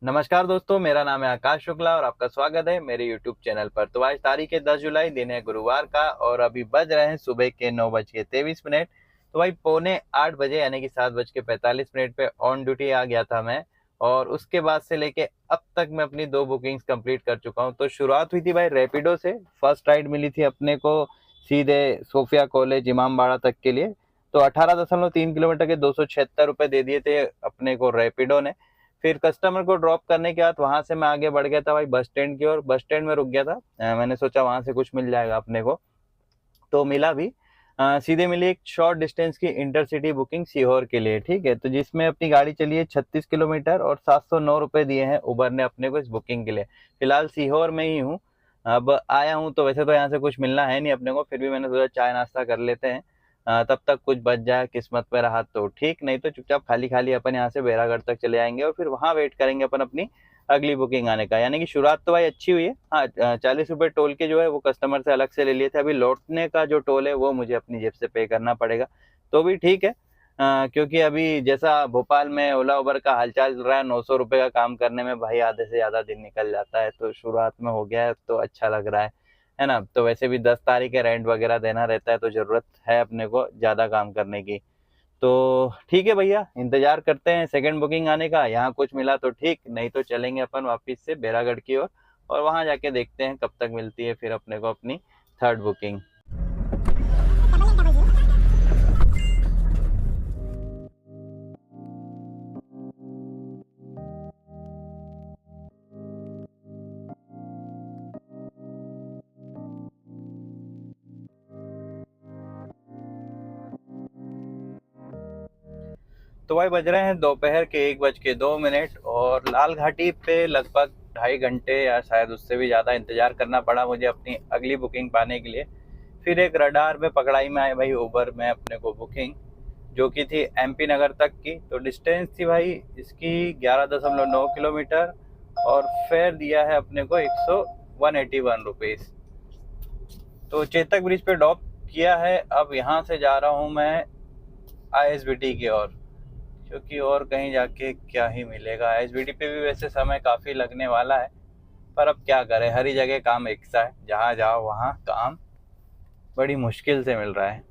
नमस्कार दोस्तों, मेरा नाम है आकाश शुक्ला और आपका स्वागत है मेरे YouTube चैनल पर। तो आज तारीख है 10 जुलाई, दिन है गुरुवार का और अभी बज रहे हैं सुबह के 9:23। तो भाई 7:45 यानी कि 7:45 पे ऑन ड्यूटी आ गया था मैं। और उसके बाद से लेके अब तक मैं अपनी 2 बुकिंग्स कंप्लीट कर चुका हूँ। तो शुरुआत हुई थी भाई रैपिडो से। फर्स्ट राइड मिली थी अपने को सीधे सोफिया कॉलेज इमामबाड़ा तक के लिए। तो 18.3 किलोमीटर के 276 रुपये दे दिए थे अपने को रैपिडो ने। फिर कस्टमर को ड्रॉप करने के बाद वहां से मैं आगे बढ़ गया था भाई बस स्टैंड की ओर। बस स्टैंड में रुक गया था। मैंने सोचा वहां से कुछ मिल जाएगा अपने को, तो मिला भी। सीधे मिली एक शॉर्ट डिस्टेंस की इंटरसिटी बुकिंग सीहोर के लिए, ठीक है। तो जिसमें अपनी गाड़ी चली है 36 किलोमीटर और 709 रुपये दिए हैं उबर ने अपने को इस बुकिंग के लिए। फिलहाल सीहोर में ही हूँ, अब आया हूँ। तो वैसे तो यहाँ से कुछ मिलना है नहीं अपने को, फिर भी मैंने सोचा चाय नाश्ता कर लेते हैं। तब तक कुछ बच जाए, किस्मत में रहा तो ठीक, नहीं तो चुपचाप खाली खाली अपन यहाँ से बैरागढ़ तक चले आएंगे और फिर वहाँ वेट करेंगे अपन अपनी अगली बुकिंग आने का। यानी कि शुरुआत तो भाई अच्छी हुई है। हाँ, 40 रुपये टोल के जो है वो कस्टमर से अलग से ले लिए थे। अभी लौटने का जो टोल है वो मुझे अपनी जेब से पे करना पड़ेगा, तो भी ठीक है। क्योंकि अभी जैसा भोपाल में ओला उबर का हालचाल चल रहा है, 900 रुपये का काम करने में भाई आधे से ज़्यादा दिन निकल जाता है। तो शुरुआत में हो गया है तो अच्छा लग रहा है ना। तो वैसे भी 10 तारीख है, रेंट वगैरह देना रहता है, तो ज़रूरत है अपने को ज़्यादा काम करने की। तो ठीक है भैया, इंतजार करते हैं सेकंड बुकिंग आने का। यहाँ कुछ मिला तो ठीक, नहीं तो चलेंगे अपन वापस से बैरागढ़ की ओर और वहाँ जाके देखते हैं कब तक मिलती है फिर अपने को अपनी थर्ड बुकिंग। तो भाई बज रहे हैं दोपहर के 1:02 और लाल घाटी पे लगभग 2.5 घंटे या शायद उससे भी ज़्यादा इंतज़ार करना पड़ा मुझे अपनी अगली बुकिंग पाने के लिए। फिर एक रडार में पकड़ाई में आए भाई उबर में अपने को बुकिंग, जो कि थी MP नगर तक की। तो डिस्टेंस थी भाई इसकी 11.9 किलोमीटर और फेयर दिया है अपने को 181 रुपीज़। तो चेतक ब्रिज पे ड्रॉप किया है। अब यहाँ से जा रहा हूँ मैं ISBT की ओर, क्योंकि और कहीं जाके क्या ही मिलेगा। ISBT पे भी वैसे समय काफ़ी लगने वाला है, पर अब क्या करें, हर ही जगह काम एक सा है, जहाँ जाओ वहाँ काम बड़ी मुश्किल से मिल रहा है।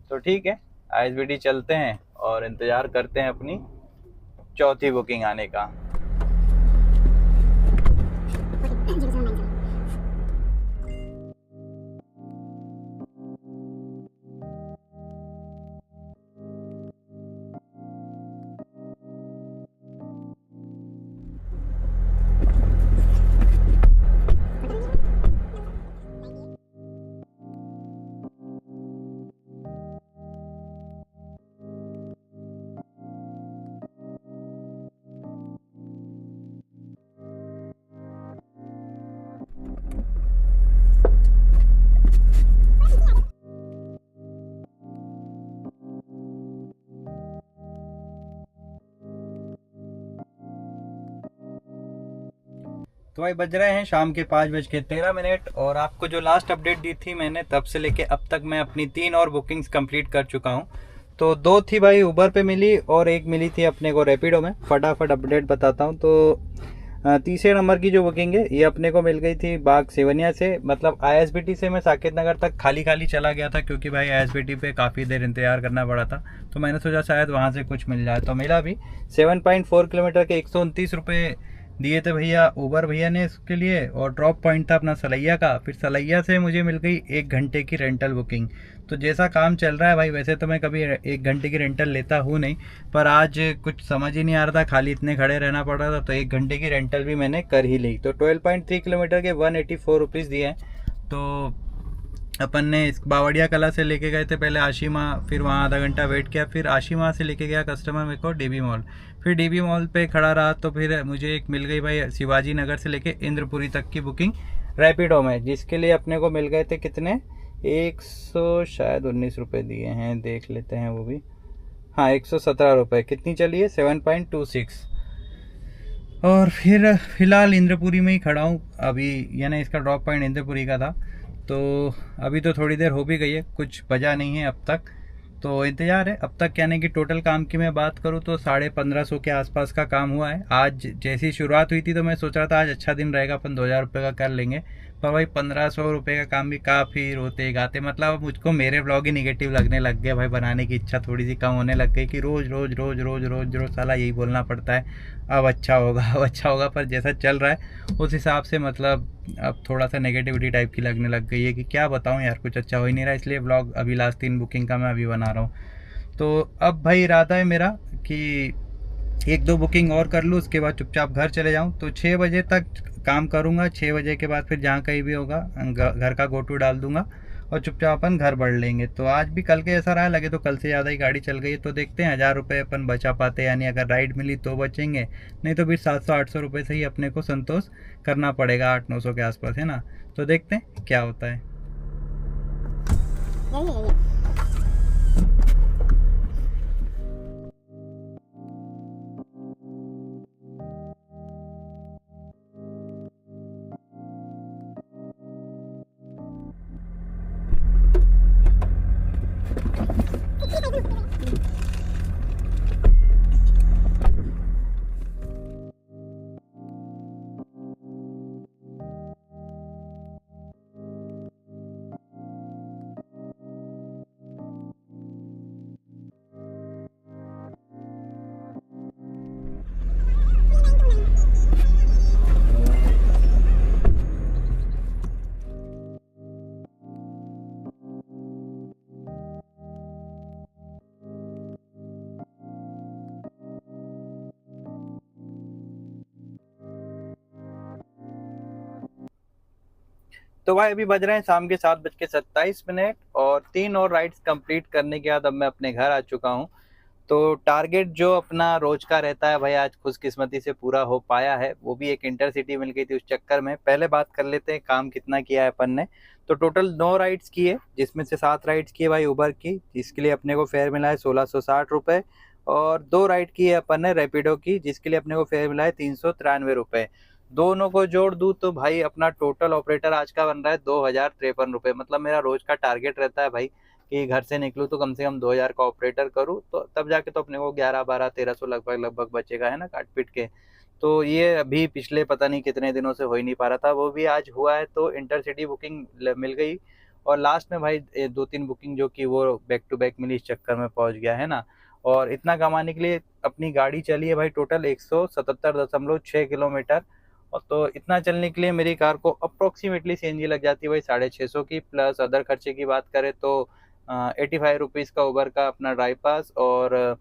तो ठीक है, ISBT चलते हैं और इंतज़ार करते हैं अपनी चौथी बुकिंग आने का। तो भाई बज रहे हैं शाम के 5:13 और आपको जो लास्ट अपडेट दी थी मैंने, तब से लेके अब तक मैं अपनी 3 और बुकिंग्स कंप्लीट कर चुका हूँ। तो 2 थी भाई उबर पे मिली और एक मिली थी अपने को रैपिडो में। फटाफट अपडेट बताता हूँ। तो तीसरे नंबर की जो बुकिंग है ये अपने को मिल गई थी बाग सेवनिया से। मतलब ISBT से मैं साकेत नगर तक खाली खाली चला गया था, क्योंकि भाई ISBT पे काफ़ी देर इंतजार करना पड़ा था। तो मैंने सोचा शायद वहाँ से कुछ मिल जाए, तो मिला भी। 7.4 किलोमीटर के 129 रुपये दिए थे भैया उबर भैया ने इसके लिए। और ड्रॉप पॉइंट था अपना सलैया का। फिर सलैया से मुझे मिल गई 1 घंटे की रेंटल बुकिंग। तो जैसा काम चल रहा है भाई, वैसे तो मैं कभी 1 घंटे की रेंटल लेता हूँ नहीं, पर आज कुछ समझ ही नहीं आ रहा था, खाली इतने खड़े रहना पड़ रहा था, तो 1 घंटे की रेंटल भी मैंने कर ही ली। तो 12.3 किलोमीटर के 184 रुपीज़ दिए हैं। तो अपन ने इस बावड़िया कला से लेके गए थे पहले आशिमा, फिर वहाँ आधा घंटा वेट किया, फिर आशिमा से लेके गया कस्टमर मेरे को DB मॉल। फिर DB मॉल पे खड़ा रहा, तो फिर मुझे एक मिल गई भाई शिवाजी नगर से लेके इंद्रपुरी तक की बुकिंग रैपिडो में, जिसके लिए अपने को मिल गए थे कितने, 119 रुपये दिए हैं। देख लेते हैं वो भी, हाँ 117 रुपये। कितनी चली है, 7.26। और फिर फिलहाल इंद्रपुरी में ही खड़ा हूँ अभी, यानी इसका ड्रॉप पॉइंट इंद्रपुरी का था। तो अभी तो थोड़ी देर हो भी गई है, कुछ बजा नहीं है अब तक। तो इंतज़ार है अब तक। यानी कि टोटल काम की मैं बात करूँ तो 1550 के आसपास का काम हुआ है। आज जैसी शुरुआत हुई थी तो मैं सोच रहा था आज अच्छा दिन रहेगा, अपन 2000 रुपये का कर लेंगे, पर भाई 1500 रुपये का काम भी काफ़ी रोते गाते, मतलब मुझको मेरे ब्लॉग ही निगेटिव लगने लग गए भाई। बनाने की इच्छा थोड़ी सी कम होने लग गई कि रोज़ रोज़ रोज़ रोज़ रोज़ रोज़ साला यही बोलना पड़ता है अब अच्छा होगा अब अच्छा होगा। पर जैसा चल रहा है उस हिसाब से मतलब अब थोड़ा सा नेगेटिविटी टाइप की लगने लग गई है कि क्या बताऊँ यार, कुछ अच्छा हो ही नहीं रहा। इसलिए ब्लॉग अभी लास्ट 3 बुकिंग का मैं अभी बना रहा हूँ। तो अब भाई इरादा है मेरा कि 1-2 बुकिंग और कर लूँ, उसके बाद चुपचाप घर चले जाऊँ। तो 6 बजे तक काम करूँगा, 6 बजे के बाद फिर जहाँ कहीं भी होगा घर का गोटू डाल दूँगा और चुपचाप अपन घर बढ़ लेंगे। तो आज भी कल के ऐसा रहा, लगे तो कल से ज़्यादा ही गाड़ी चल गई है। तो देखते हैं 1000 रुपये अपन बचा पाते, यानी अगर राइड मिली तो बचेंगे, नहीं तो फिर 700-800 रुपये से ही अपने को संतोष करना पड़ेगा, 800-900 के आसपास, है ना। तो देखते हैं क्या होता है। तो भाई अभी बज रहे हैं शाम के 7:27 और 3 और राइड्स कंप्लीट करने के बाद अब मैं अपने घर आ चुका हूँ। तो टारगेट जो अपना रोज का रहता है भाई, आज खुशकिस्मती से पूरा हो पाया है। वो भी एक इंटरसिटी मिल गई थी, उस चक्कर में। पहले बात कर लेते हैं काम कितना किया है अपन ने। तो टोटल 9 राइड्स किए, जिसमें से 7 राइड्स किए भाई उबर की, जिसके लिए अपने को फेयर मिला है 1660 रुपये। और 2 राइड की है अपन ने रैपिडो की, जिसके लिए अपने को फेयर मिला है 393 रुपये। दोनों को जोड़ दूँ तो भाई अपना टोटल ऑपरेटर आज का बन रहा है 2053 रुपये। मतलब मेरा रोज का टारगेट रहता है भाई कि घर से निकलूँ तो कम से कम 2000 का ऑपरेटर करूँ, तो तब जाके तो अपने को 11-12-1300 लगभग लगभग बचेगा, है ना, काट पीट के। तो ये अभी पिछले पता नहीं कितने दिनों से हो ही नहीं पा रहा था, वो भी आज हुआ है। तो इंटरसिटी बुकिंग मिल गई और लास्ट में भाई 2-3 बुकिंग जो कि वो बैक टू बैक मिली, इस चक्कर में पहुंच गया, है ना। और इतना कमाने के लिए अपनी गाड़ी चली है भाई टोटल 177.6 किलोमीटर। और तो इतना चलने के लिए मेरी कार को अप्रोक्सीमेटली सीएनजी लग जाती है भाई 650 की, प्लस अदर खर्चे की बात करें तो 85 रुपीज़ का उबर का अपना ड्राइव पास, और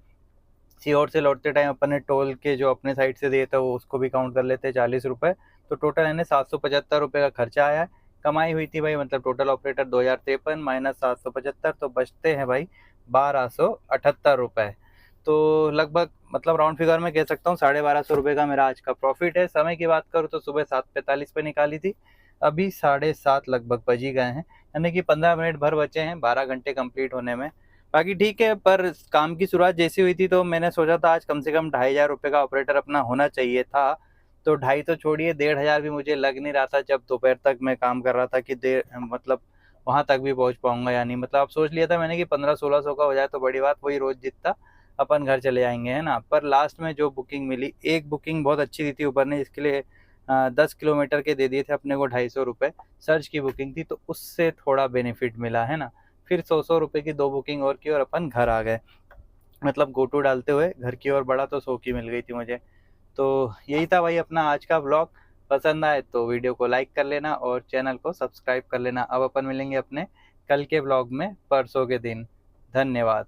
सीहोर से लौटते टाइम अपन ने टोल के जो अपने साइड से दिए थे वो उसको भी काउंट कर लेते हैं 40 रुपये। तो टोटल यानी 775 रुपये का खर्चा आया है। कमाई हुई थी भाई, मतलब टोटल ऑपरेटर 2053 माइनस 775, तो बचते हैं भाई 1278 रुपये। तो लगभग मतलब राउंड फिगर में कह सकता हूँ 1250 रुपये का मेरा आज का प्रॉफिट है। समय की बात करूँ तो सुबह 7:45 पे निकाली थी, अभी 7:30 लगभग बज ही गए हैं, यानी कि 15 मिनट भर बचे हैं 12 घंटे कंप्लीट होने में। बाकी ठीक है, पर काम की शुरुआत जैसी हुई थी तो मैंने सोचा था आज कम से कम 2500 रुपये का ऑपरेटर अपना होना चाहिए था। तो ढाई तो छोड़िए, 1500 भी मुझे लग नहीं रहा था जब दोपहर तक मैं काम कर रहा था कि देर मतलब वहां तक भी पहुंच पाऊंगा। यानी मतलब अब सोच लिया था मैंने कि 1500-1600 का हो जाए तो बड़ी बात, वही रोज जितना अपन घर चले आएंगे, है ना। पर लास्ट में जो बुकिंग मिली, एक बुकिंग बहुत अच्छी दी थी ऊपर ने, जिसके लिए 10 किलोमीटर के दे दिए थे अपने को 250 रुपये। सर्च की बुकिंग थी तो उससे थोड़ा बेनिफिट मिला, है ना। फिर 100-100 रुपये की 2 बुकिंग और की और अपन घर आ गए। मतलब गोटू डालते हुए घर की ओर बढ़ा तो 100 की मिल गई थी मुझे। तो यही था भाई अपना आज का ब्लॉग। पसंद आए तो वीडियो को लाइक कर लेना और चैनल को सब्सक्राइब कर लेना। अब अपन मिलेंगे अपने कल के ब्लॉग में परसों के दिन। धन्यवाद।